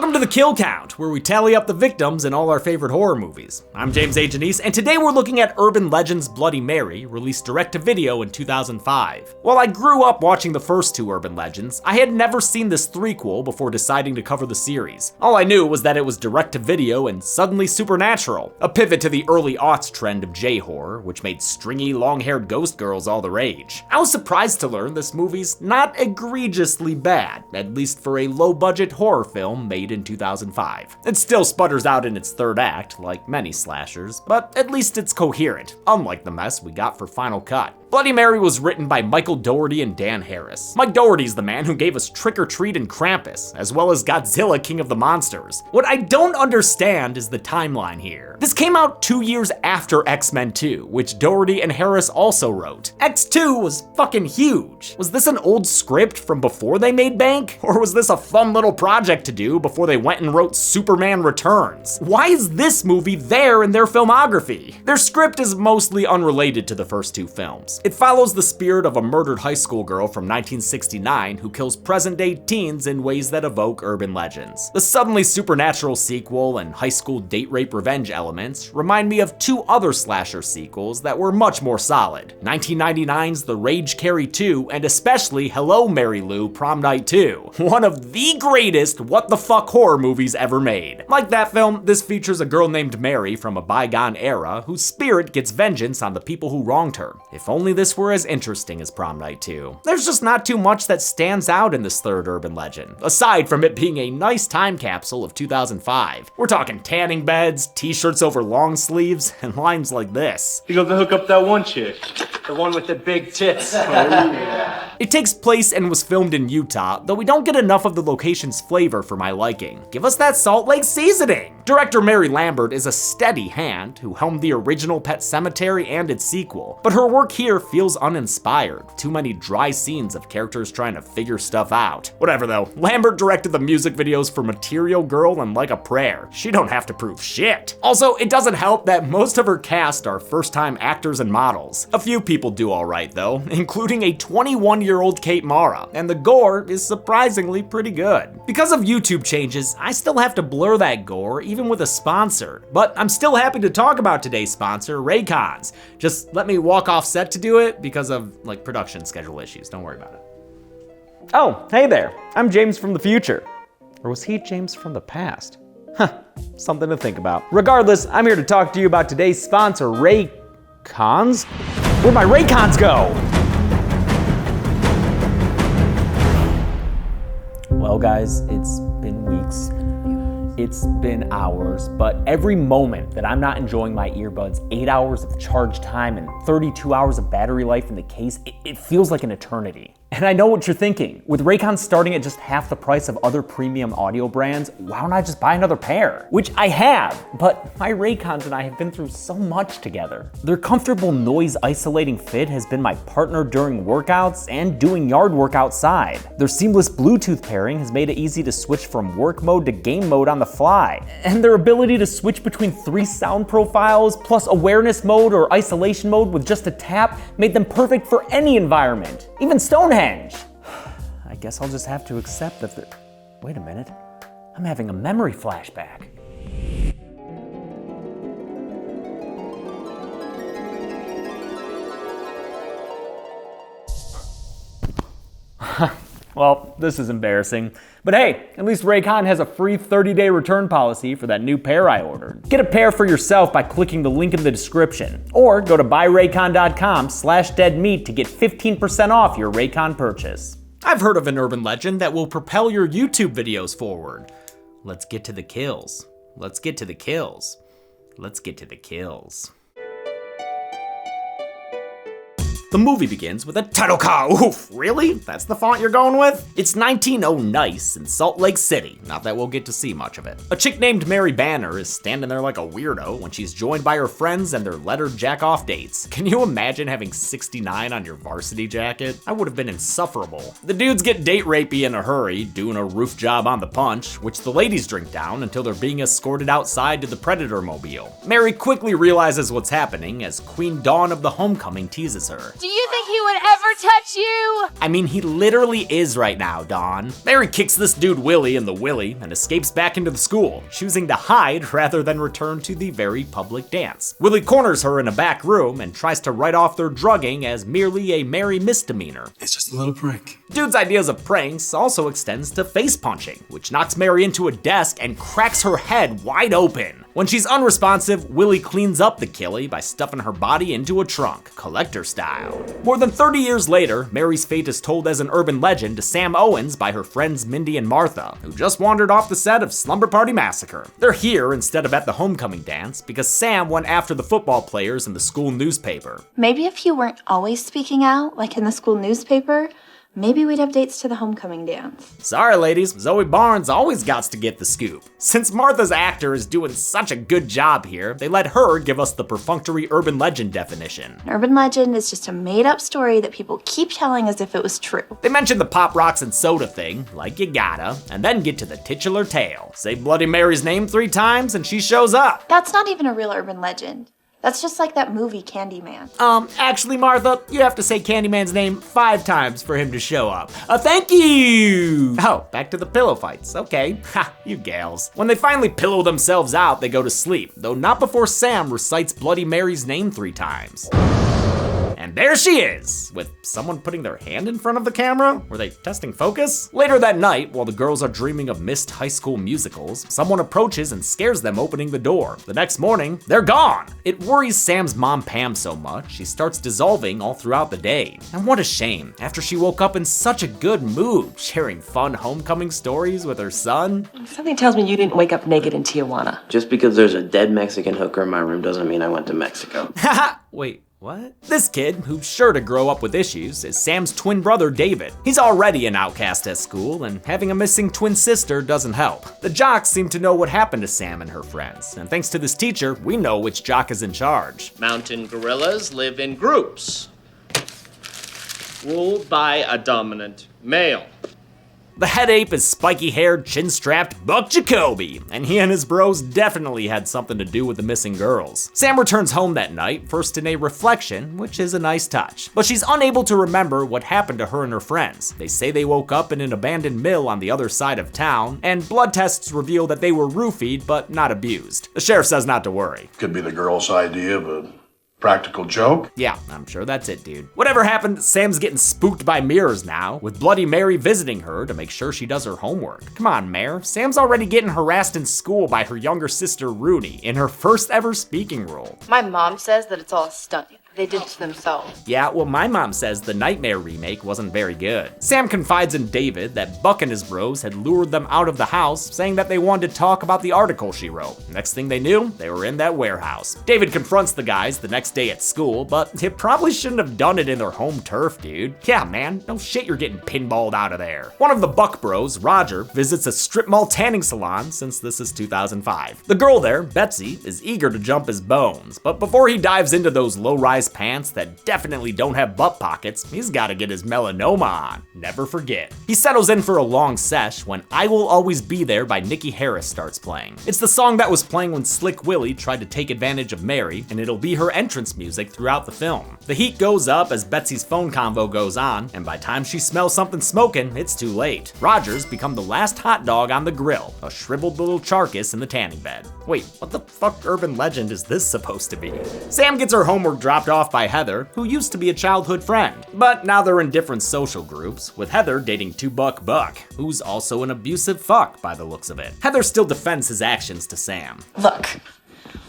Welcome to the Kill Count, where we tally up the victims in all our favorite horror movies. I'm James A. Janice, and today we're looking at Urban Legend's Bloody Mary, released direct-to-video in 2005. While I grew up watching the first two Urban Legends, I had never seen this threequel before deciding to cover the series. All I knew was that it was direct-to-video and suddenly supernatural, a pivot to the early aughts trend of J-horror, which made stringy, long-haired ghost girls all the rage. I was surprised to learn this movie's not egregiously bad, at least for a low-budget horror film made in 2005. It still sputters out in its third act, like many slashers, but at least it's coherent, unlike the mess we got for Final Cut. Bloody Mary was written by Michael Dougherty and Dan Harris. Mike Dougherty's the man who gave us Trick or Treat and Krampus, as well as Godzilla King of the Monsters. What I don't understand is the timeline here. This came out 2 years after X-Men 2, which Dougherty and Harris also wrote. X2 was fucking huge. Was this an old script from before they made bank? Or was this a fun little project to do before they went and wrote Superman Returns? Why is this movie there in their filmography? Their script is mostly unrelated to the first two films. It follows the spirit of a murdered high school girl from 1969 who kills present-day teens in ways that evoke urban legends. The suddenly supernatural sequel and high school date rape revenge elements remind me of two other slasher sequels that were much more solid: 1999's The Rage Carrie 2 and especially Hello Mary Lou Prom Night 2, one of the greatest what the fuck horror movies ever made. Like that film, this features a girl named Mary from a bygone era whose spirit gets vengeance on the people who wronged her. If only this were as interesting as Prom Night 2. There's just not too much that stands out in this third urban legend, aside from it being a nice time capsule of 2005. We're talking tanning beds, t-shirts over long sleeves, and lines like this. You go hook up that one chick, the one with the big tits. Oh, yeah. It takes place and was filmed in Utah, though we don't get enough of the location's flavor for my liking. Give us that Salt Lake seasoning! Director Mary Lambert is a steady hand who helmed the original Pet Sematary and its sequel, but her work here feels uninspired. Too many dry scenes of characters trying to figure stuff out. Whatever though, Lambert directed the music videos for Material Girl and Like a Prayer. She don't have to prove shit. Also, it doesn't help that most of her cast are first-time actors and models. A few people do alright though, including a 21-year-old Kate Mara, and the gore is surprisingly pretty good. Because of YouTube changes, I still have to blur that gore even with a sponsor, but I'm still happy to talk about today's sponsor, Raycons. Just let me walk off set to do it because of like production schedule issues, don't worry about it. Oh, hey there, I'm James from the future. Or was he James from the past? Huh, something to think about. Regardless, I'm here to talk to you about today's sponsor, Raycons. Where'd my Raycons go? Well guys, it's been weeks. It's been hours, but every moment that I'm not enjoying my earbuds, 8 hours of charge time and 32 hours of battery life in the case, it feels like an eternity. And I know what you're thinking. With Raycons starting at just half the price of other premium audio brands, why don't I just buy another pair? Which I have, but my Raycons and I have been through so much together. Their comfortable noise isolating fit has been my partner during workouts and doing yard work outside. Their seamless Bluetooth pairing has made it easy to switch from work mode to game mode on the fly. And their ability to switch between 3 sound profiles plus awareness mode or isolation mode with just a tap made them perfect for any environment, even Stonehenge. I guess I'll just have to accept that wait a minute, I'm having a memory flashback. Well, this is embarrassing. But hey, at least Raycon has a free 30-day return policy for that new pair I ordered. Get a pair for yourself by clicking the link in the description, or go to buyraycon.com/deadmeat to get 15% off your Raycon purchase. I've heard of an urban legend that will propel your YouTube videos forward. Let's get to the kills. Let's get to the kills. Let's get to the kills. The movie begins with a title card. Oof, really? That's the font you're going with? It's 1909 in Salt Lake City. Not that we'll get to see much of it. A chick named Mary Banner is standing there like a weirdo when she's joined by her friends and their lettered jack-off dates. Can you imagine having 69 on your varsity jacket? I would have been insufferable. The dudes get date rapey in a hurry, doing a roof job on the punch, which the ladies drink down until they're being escorted outside to the Predator mobile. Mary quickly realizes what's happening as Queen Dawn of the Homecoming teases her. Do you think he would ever touch you? I mean, he literally is right now, Dawn. Mary kicks this dude Willie in the willy and escapes back into the school, choosing to hide rather than return to the very public dance. Willie corners her in a back room and tries to write off their drugging as merely a Mary misdemeanor. It's just a little prank. Dude's ideas of pranks also extends to face punching, which knocks Mary into a desk and cracks her head wide open. When she's unresponsive, Willie cleans up the killie by stuffing her body into a trunk, collector style. More than 30 years later, Mary's fate is told as an urban legend to Sam Owens by her friends Mindy and Martha, who just wandered off the set of Slumber Party Massacre. They're here instead of at the homecoming dance because Sam went after the football players in the school newspaper. Maybe if you weren't always speaking out, like in the school newspaper, maybe we'd have dates to the homecoming dance. Sorry ladies, Zoe Barnes always gots to get the scoop. Since Martha's actor is doing such a good job here, they let her give us the perfunctory urban legend definition. An urban legend is just a made-up story that people keep telling as if it was true. They mention the pop rocks and soda thing, like you gotta, and then get to the titular tale. Say Bloody Mary's name 3 times and she shows up. That's not even a real urban legend. That's just like that movie Candyman. Actually, Martha, you have to say Candyman's name 5 times for him to show up. Thank you! Oh, back to the pillow fights, okay. Ha, you gals. When they finally pillow themselves out, they go to sleep, though not before Sam recites Bloody Mary's name 3 times. And there she is, with someone putting their hand in front of the camera? Were they testing focus? Later that night, while the girls are dreaming of missed high school musicals, someone approaches and scares them opening the door. The next morning, they're gone. It worries Sam's mom Pam so much, she starts dissolving all throughout the day. And what a shame, after she woke up in such a good mood, sharing fun homecoming stories with her son. Something tells me you didn't wake up naked in Tijuana. Just because there's a dead Mexican hooker in my room doesn't mean I went to Mexico. Haha, wait. What? This kid, who's sure to grow up with issues, is Sam's twin brother, David. He's already an outcast at school, and having a missing twin sister doesn't help. The jocks seem to know what happened to Sam and her friends, and thanks to this teacher, we know which jock is in charge. Mountain gorillas live in groups, ruled by a dominant male. The head ape is spiky-haired, chin-strapped Buck Jacoby, and he and his bros definitely had something to do with the missing girls. Sam returns home that night, first in a reflection, which is a nice touch. But she's unable to remember what happened to her and her friends. They say they woke up in an abandoned mill on the other side of town, and blood tests reveal that they were roofied, but not abused. The sheriff says not to worry. Could be the girl's idea of a practical joke? Yeah, I'm sure that's it, dude. Whatever happened, Sam's getting spooked by mirrors now, with Bloody Mary visiting her to make sure she does her homework. Come on, Mare. Sam's already getting harassed in school by her younger sister, Rooney, in her first ever speaking role. My mom says that it's all a stunt. They did it to themselves. Yeah, well, my mom says the Nightmare remake wasn't very good. Sam confides in David that Buck and his bros had lured them out of the house, saying that they wanted to talk about the article she wrote. Next thing they knew, they were in that warehouse. David confronts the guys the next day at school, but they probably shouldn't have done it in their home turf, dude. Yeah, man, no shit you're getting pinballed out of there. One of the Buck bros, Roger, visits a strip mall tanning salon since this is 2005. The girl there, Betsy, is eager to jump his bones, but before he dives into those low-rise pants that definitely don't have butt pockets, he's gotta get his melanoma on. Never forget. He settles in for a long sesh when I Will Always Be There by Nikki Harris starts playing. It's the song that was playing when Slick Willie tried to take advantage of Mary, and it'll be her entrance music throughout the film. The heat goes up as Betsy's phone convo goes on, and by the time she smells something smoking, it's too late. Roger's become the last hot dog on the grill, a shriveled little charcass in the tanning bed. Wait, what the fuck urban legend is this supposed to be? Sam gets her homework dropped off by Heather, who used to be a childhood friend. But now they're in different social groups, with Heather dating 2Buck Buck, who's also an abusive fuck by the looks of it. Heather still defends his actions to Sam. Look,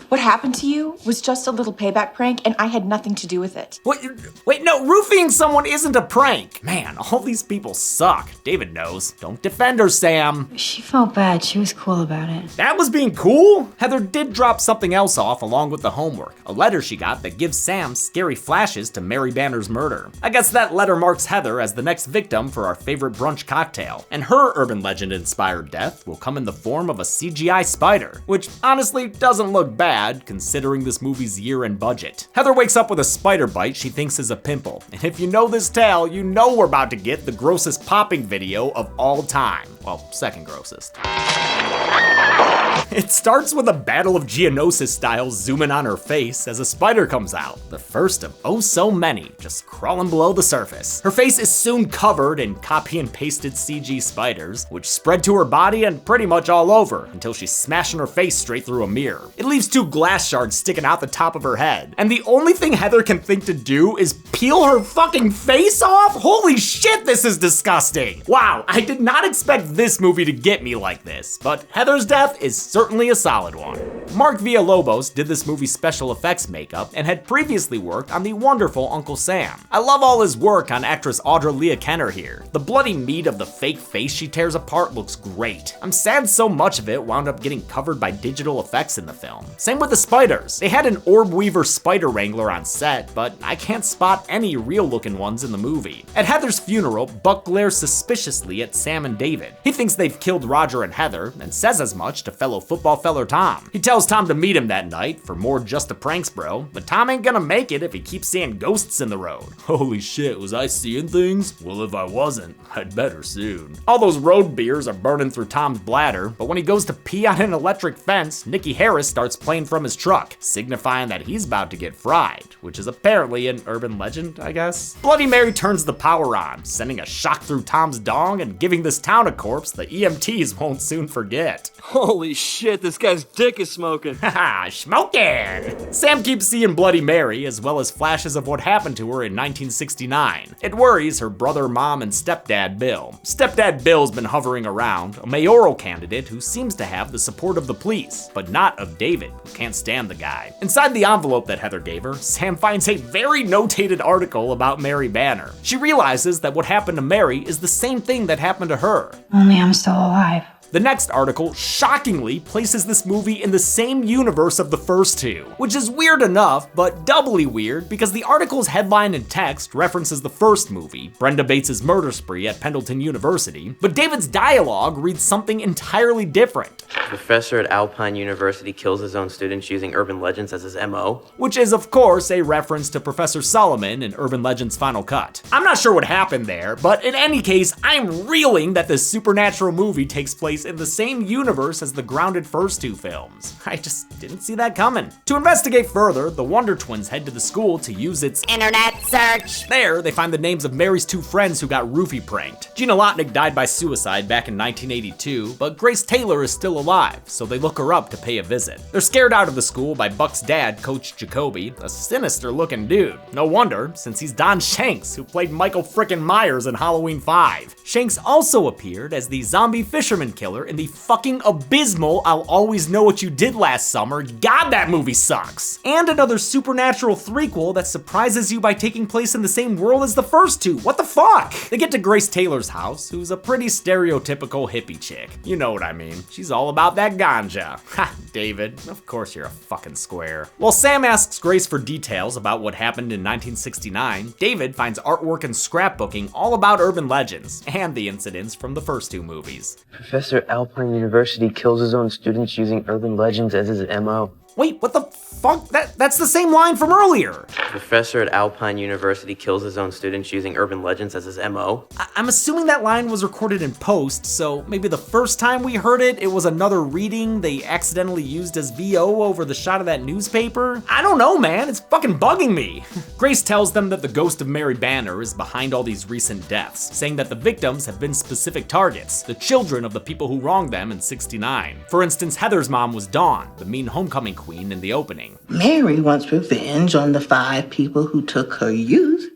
what happened to you was just a little payback prank, and I had nothing to do with it. Wait, no, roofing someone isn't a prank. Man, all these people suck. David knows. Don't defend her, Sam. She felt bad. She was cool about it. That was being cool? Heather did drop something else off along with the homework. A letter she got that gives Sam scary flashes to Mary Banner's murder. I guess that letter marks Heather as the next victim for our favorite brunch cocktail. And her urban legend-inspired death will come in the form of a CGI spider, which honestly doesn't look bad, bad considering this movie's year-end budget. Heather wakes up with a spider bite she thinks is a pimple, and if you know this tale, you know we're about to get the grossest popping video of all time. Well, second grossest. It starts with a Battle of Geonosis style zooming on her face as a spider comes out, the first of oh so many, just crawling below the surface. Her face is soon covered in copy and pasted CG spiders, which spread to her body and pretty much all over until she's smashing her face straight through a mirror. It leaves 2 glass shards sticking out the top of her head, and the only thing Heather can think to do is peel her fucking face off? Holy shit, this is disgusting! Wow, I did not expect this movie to get me like this, but Heather's death is certainly a solid one. Mark Villalobos did this movie's special effects makeup and had previously worked on the wonderful Uncle Sam. I love all his work on actress Audra Leah Kenner here. The bloody meat of the fake face she tears apart looks great. I'm sad so much of it wound up getting covered by digital effects in the film. Same with the spiders. They had an orb weaver spider wrangler on set, but I can't spot any real looking ones in the movie. At Heather's funeral, Buck glares suspiciously at Sam and David. He thinks they've killed Roger and Heather and says as much to fellow football feller Tom. He tells Tom to meet him that night for more Just a Pranks Bro, but Tom ain't gonna make it if he keeps seeing ghosts in the road. Holy shit, was I seeing things? Well, if I wasn't, I'd better soon. All those road beers are burning through Tom's bladder, but when he goes to pee on an electric fence, Nicky Harris starts playing from his truck, signifying that he's about to get fried, which is apparently an urban legend, I guess. Bloody Mary turns the power on, sending a shock through Tom's dong and giving this town a corpse the EMTs won't soon forget. Holy shit, this guy's dick is smoking. Haha, smoking! Sam keeps seeing Bloody Mary, as well as flashes of what happened to her in 1969. It worries her brother, mom, and stepdad, Bill. Stepdad Bill's been hovering around, a mayoral candidate who seems to have the support of the police, but not of David, who can't stand the guy. Inside the envelope that Heather gave her, Sam finds a very notated article about Mary Banner. She realizes that what happened to Mary is the same thing that happened to her. Only I'm still alive. The next article shockingly places this movie in the same universe of the first two, which is weird enough, but doubly weird because the article's headline and text references the first movie, Brenda Bates' murder spree at Pendleton University, but David's dialogue reads something entirely different. Professor at Alpine University kills his own students using urban legends as his MO. Which is, of course, a reference to Professor Solomon in Urban Legends Final Cut. I'm not sure what happened there, but in any case, I'm reeling that this supernatural movie takes place in the same universe as the grounded first two films. I just didn't see that coming. To investigate further, the Wonder Twins head to the school to use its internet search. There, they find the names of Mary's two friends who got roofie pranked. Gina Lotnick died by suicide back in 1982, but Grace Taylor is still alive, so they look her up to pay a visit. They're scared out of the school by Buck's dad, Coach Jacoby, a sinister looking dude. No wonder, since he's Don Shanks, who played Michael frickin' Myers in Halloween 5. Shanks also appeared as the zombie fisherman killer in the fucking abysmal I'll Always Know What You Did Last Summer. God, that movie sucks. And another supernatural threequel that surprises you by taking place in the same world as the first two. What the fuck? They get to Grace Taylor's house, who's a pretty stereotypical hippie chick. You know what I mean. She's all about that ganja. Ha, David, of course you're a fucking square. While Sam asks Grace for details about what happened in 1969, David finds artwork and scrapbooking all about urban legends and the incidents from the first two movies. Professor at Alpine University kills his own students using urban legends as his MO. Wait, what the fuck? That's the same line from earlier. Professor at Alpine University kills his own students using urban legends as his MO. I'm assuming that line was recorded in post, so maybe the first time we heard it, it was another reading they accidentally used as VO over the shot of that newspaper? I don't know, man, it's fucking bugging me. Grace tells them that the ghost of Mary Banner is behind all these recent deaths, saying that the victims have been specific targets, the children of the people who wronged them in '69. For instance, Heather's mom was Dawn, the mean homecoming queen in the opening. Mary wants revenge on the 5 people who took her youth,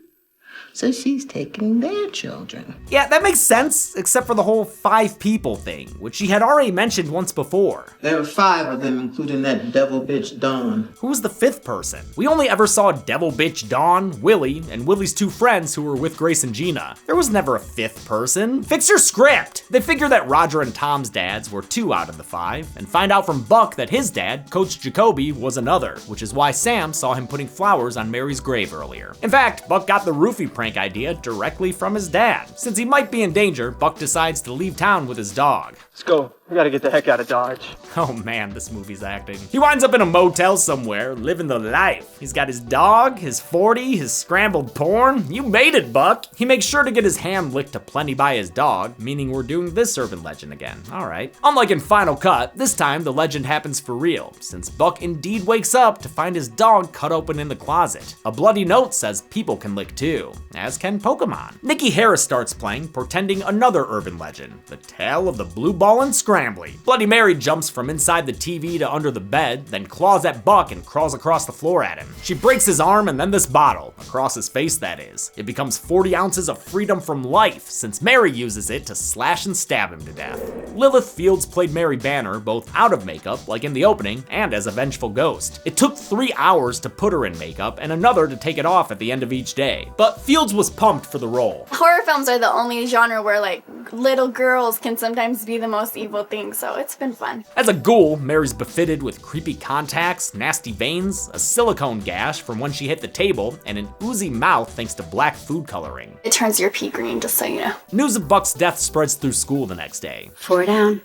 so she's taking their children. Yeah, that makes sense, except for the whole 5 people thing, which she had already mentioned once before. There were 5 of them, including that devil bitch Dawn. Who was the 5th person? We only ever saw devil bitch Dawn, Willie, and Willie's 2 friends who were with Grace and Gina. There was never a 5th person. Fix your script! They figure that Roger and Tom's dads were 2 out of the 5, and find out from Buck that his dad, Coach Jacoby, was another, which is why Sam saw him putting flowers on Mary's grave earlier. In fact, Buck got the roofie prank idea directly from his dad. Since he might be in danger, Buck decides to leave town with his dog. Let's go. We gotta get the heck out of Dodge. Oh man, this movie's acting. He winds up in a motel somewhere, living the life. He's got his dog, his 40, his scrambled porn. You made it, Buck. He makes sure to get his hand licked aplenty by his dog, meaning we're doing this urban legend again. All right. Unlike in Final Cut, this time the legend happens for real, since Buck indeed wakes up to find his dog cut open in the closet. A bloody note says people can lick too, as can Pokemon. Nikki Harris starts playing, portending another urban legend, the tale of the blue ball and scrambly. Bloody Mary jumps from inside the TV to under the bed, then claws at Buck and crawls across the floor at him. She breaks his arm and then this bottle, across his face that is. It becomes 40 ounces of freedom from life, since Mary uses it to slash and stab him to death. Lilith Fields played Mary Banner, both out of makeup, like in the opening, and as a vengeful ghost. It took 3 hours to put her in makeup, and another to take it off at the end of each day. But Fields was pumped for the role. Horror films are the only genre where, like, little girls can sometimes be the most evil thing, so it's been fun. As a ghoul, Mary's befitted with creepy contacts, nasty veins, a silicone gash from when she hit the table, and an oozy mouth thanks to black food coloring. It turns your pee green, just so you know. News of Buck's death spreads through school the next day. 4 down.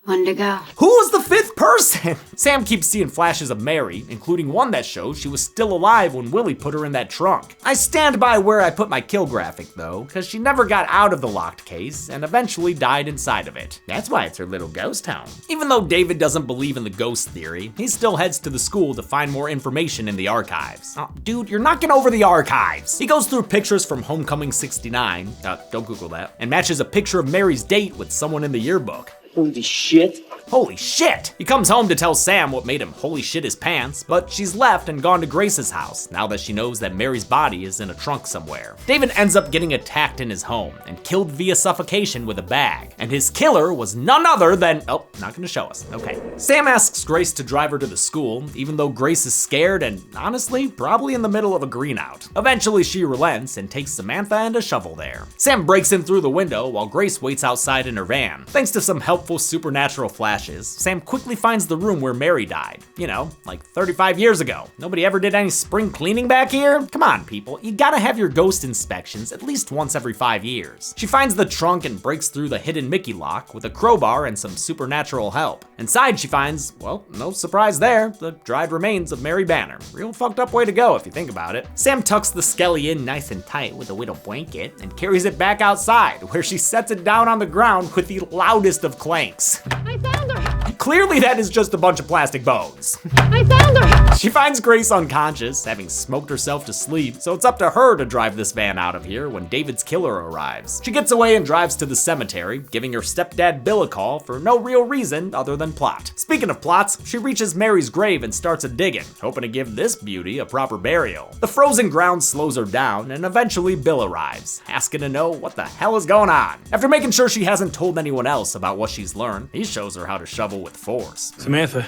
1 to go. Who was the 5th person? Sam keeps seeing flashes of Mary, including one that shows she was still alive when Willie put her in that trunk. I stand by where I put my kill graphic though, cause she never got out of the locked case and eventually died inside of it. That's why it's her little ghost town. Even though David doesn't believe in the ghost theory, he still heads to the school to find more information in the archives. Oh, dude, you're knocking over the archives. He goes through pictures from Homecoming 69, don't Google that, and matches a picture of Mary's date with someone in the yearbook. Holy shit. Holy shit! He comes home to tell Sam what made him holy shit his pants, but she's left and gone to Grace's house now that she knows that Mary's body is in a trunk somewhere. David ends up getting attacked in his home and killed via suffocation with a bag, and his killer was none other than, oh, not gonna show us, okay. Sam asks Grace to drive her to the school, even though Grace is scared and honestly, probably in the middle of a green out. Eventually she relents and takes Samantha and a shovel there. Sam breaks in through the window while Grace waits outside in her van. Thanks to some helpful supernatural flashes, Sam quickly finds the room where Mary died. You know, like 35 years ago. Nobody ever did any spring cleaning back here? Come on, people, you gotta have your ghost inspections at least once every 5 years. She finds the trunk and breaks through the hidden Mickey lock with a crowbar and some supernatural help. Inside she finds, well, no surprise there, the dried remains of Mary Banner. Real fucked up way to go if you think about it. Sam tucks the skelly in nice and tight with a little blanket and carries it back outside, where she sets it down on the ground with the loudest of clanks. I found her! Clearly that is just a bunch of plastic bones. I found her! She finds Grace unconscious, having smoked herself to sleep, so it's up to her to drive this van out of here when David's killer arrives. She gets away and drives to the cemetery, giving her stepdad Bill a call for no real reason other than plot. Speaking of plots, she reaches Mary's grave and starts a digging, hoping to give this beauty a proper burial. The frozen ground slows her down, and eventually Bill arrives, asking to know what the hell is going on. After making sure she hasn't told anyone else about what she's learned, he shows her how to shovel with force. Samantha.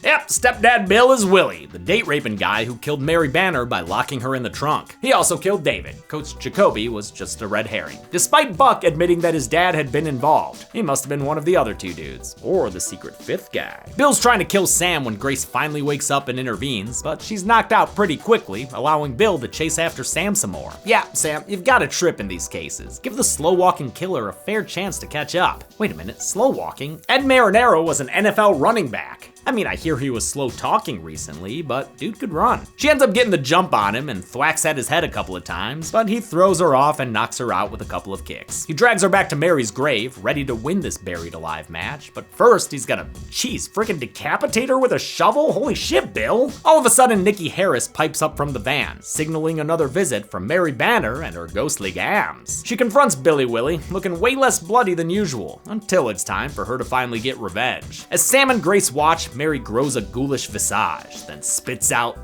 Yep, stepdad Bill is Willie, the date-raping guy who killed Mary Banner by locking her in the trunk. He also killed David. Coach Jacoby was just a red herring. Despite Buck admitting that his dad had been involved, he must have been one of the other 2 dudes, or the secret 5th guy. Bill's trying to kill Sam when Grace finally wakes up and intervenes, but she's knocked out pretty quickly, allowing Bill to chase after Sam some more. Yeah, Sam, you've got to trip in these cases. Give the slow-walking killer a fair chance to catch up. Wait a minute, slow-walking? Ed Marinaro was an NFL running back. I mean, I hear he was slow talking recently, but dude could run. She ends up getting the jump on him and thwacks at his head a couple of times, but he throws her off and knocks her out with a couple of kicks. He drags her back to Mary's grave, ready to win this buried alive match, but first he's gonna, freaking decapitate her with a shovel? Holy shit, Bill. All of a sudden, Nikki Harris pipes up from the van, signaling another visit from Mary Banner and her ghostly gams. She confronts Billy Willie, looking way less bloody than usual, until it's time for her to finally get revenge. As Sam and Grace watch, Mary grows a ghoulish visage, then spits out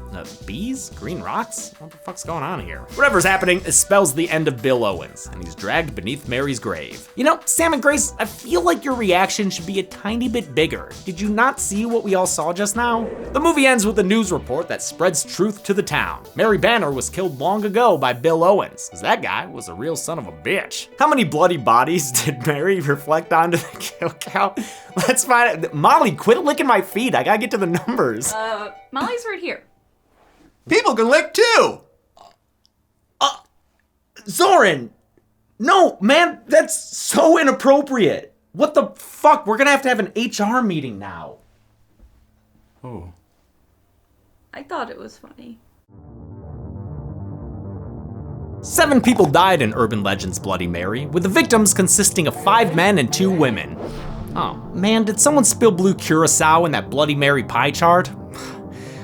bees? Green rocks? What the fuck's going on here? Whatever's happening, it spells the end of Bill Owens, and he's dragged beneath Mary's grave. You know, Sam and Grace, I feel like your reaction should be a tiny bit bigger. Did you not see what we all saw just now? The movie ends with a news report that spreads truth to the town. Mary Banner was killed long ago by Bill Owens, because that guy was a real son of a bitch. How many bloody bodies did Mary reflect onto the kill count? Let's find it. Molly, quit licking my feet. I gotta get to the numbers. Molly's right here. People can lick too. Zoran, no, man, that's so inappropriate. What the fuck? We're gonna have to have an HR meeting now. Oh. I thought it was funny. 7 people died in Urban Legend's Bloody Mary, with the victims consisting of 5 men and 2 women. Oh man, did someone spill blue curacao in that Bloody Mary pie chart?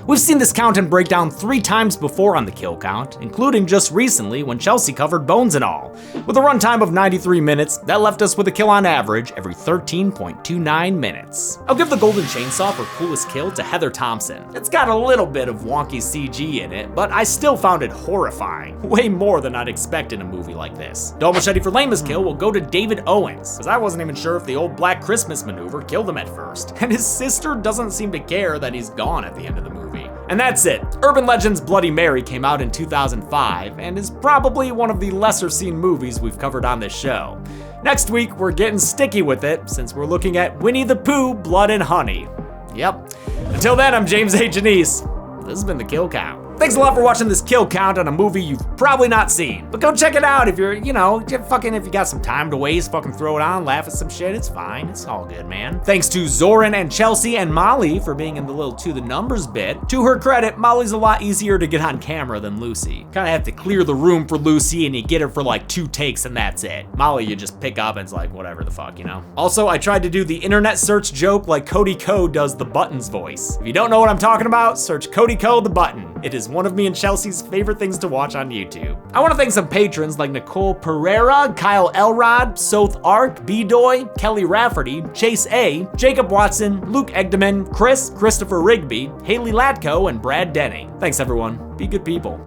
We've seen this count and breakdown 3 times before on the kill count, including just recently when Chelsea covered bones and all. With a runtime of 93 minutes, that left us with a kill on average every 13.29 minutes. I'll give the golden chainsaw for coolest kill to Heather Thompson. It's got a little bit of wonky CG in it, but I still found it horrifying. Way more than I'd expect in a movie like this. Double machete for lamest kill will go to David Owens, because I wasn't even sure if the old Black Christmas maneuver killed him at first. And his sister doesn't seem to care that he's gone at the end of the movie. And that's it. Urban Legend's Bloody Mary came out in 2005 and is probably one of the lesser seen movies we've covered on this show. Next week, we're getting sticky with it since we're looking at Winnie the Pooh, Blood and Honey. Yep. Until then, I'm James A. Janice. This has been The Kill Count. Thanks a lot for watching this kill count on a movie you've probably not seen. But go check it out if you're, if you got some time to waste, fucking throw it on, laugh at some shit, it's fine, it's all good, man. Thanks to Zoran and Chelsea and Molly for being in the little To The Numbers bit. To her credit, Molly's a lot easier to get on camera than Lucy. Kinda have to clear the room for Lucy and you get her for like 2 takes and that's it. Molly, you just pick up and it's like, whatever the fuck, you know? Also, I tried to do the internet search joke like Cody Ko does the Buttons voice. If you don't know what I'm talking about, search Cody Ko the Button. It is one of me and Chelsea's favorite things to watch on YouTube. I want to thank some patrons like Nicole Pereira, Kyle Elrod, Soth Ark, B-Doy, Kelly Rafferty, Chase A, Jacob Watson, Luke Egdeman, Chris, Christopher Rigby, Haley Latko, and Brad Denning. Thanks everyone. Be good people.